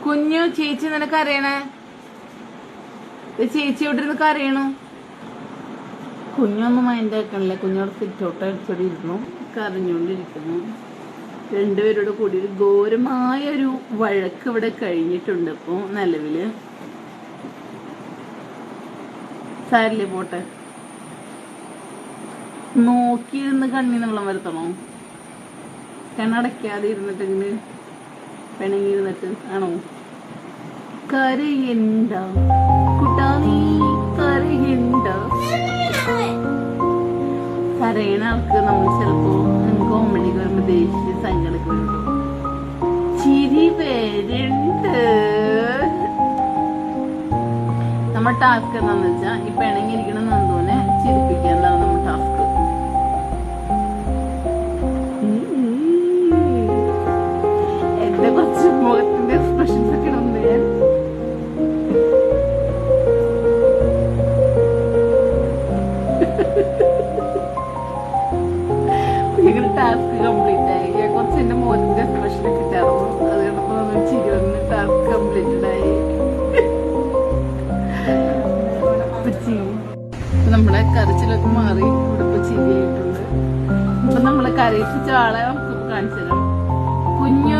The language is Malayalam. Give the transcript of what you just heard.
കുഞ്ഞു ചേച്ചി നിനക്ക് അറിയണേ? ചേച്ചി ഇവിടെ ഇരുന്ന് കരയണു. കുഞ്ഞൊന്നും മൈൻഡ് ആക്കണില്ല. കുഞ്ഞോട് സിറ്റൗട്ട് അടിച്ചോടെ ഇരുന്നു കരഞ്ഞോണ്ടിരിക്കുന്നു. രണ്ടുപേരോട് കൂടി ഒരു ഘോരമായ ഒരു വഴക്ക് ഇവിടെ കഴിഞ്ഞിട്ടുണ്ട്. ഇപ്പൊ നിലവില് സാരില്ലേ, പോട്ടെ. നോക്കിയിരുന്ന് കണ്ണി നമ്മളെ വരുത്തണോ? കണ്ണടയ്ക്കാതെ ഇരുന്നിട്ടെങ്കില് പെണങ്ങിയിരുന്നിട്ട് ആണോ? കരയണ്ട കുട്ടാ, നീ കരയണ്ട. കരയണ ആൾക്ക് നമ്മൾ ചിലപ്പോ കോമഡിക്ക് വരുമ്പോ ദേഷ്യ സങ്കടക്ക് വരുമ്പോ ചിരി വരുന്നുണ്ട്. നമ്മുടെ ടാസ്ക് എന്താന്ന് വെച്ചാ ഈ പിണങ്ങിയിരിക്കണ നന്ദുവിനെ ചിരിപ്പിക്കേണ്ടതാണ് നമ്മുടെ ടാസ്ക്. എന്റെ കുറച്ച് മുഖത്തിന്റെ എക്സ്പ്രഷൻസ് ഒക്കെ ഉണ്ട് ഞാൻ. ടാസ്ക് കംപ്ലീറ്റ് ആയി. ഞാൻ കുറച്ച് എന്റെ മുഖത്തിന്റെ എക്സ്പ്രഷൻ ഒക്കെ ഇട്ടായിരുന്നു. അത് കണ്ടപ്പോ നമ്മൾ ചിരി വന്ന് ടാസ്ക് കംപ്ലീറ്റഡ് ആയി. നമ്മുടെ കരച്ചിലൊക്കെ മാറി ഇവിടെ ഇപ്പൊ ചിരിയായിട്ടുണ്ട്. ഇപ്പൊ നമ്മളെ കരയിപ്പിച്ച ആളെ നമുക്ക് കാണിച്ചു തരാം. കുഞ്ഞു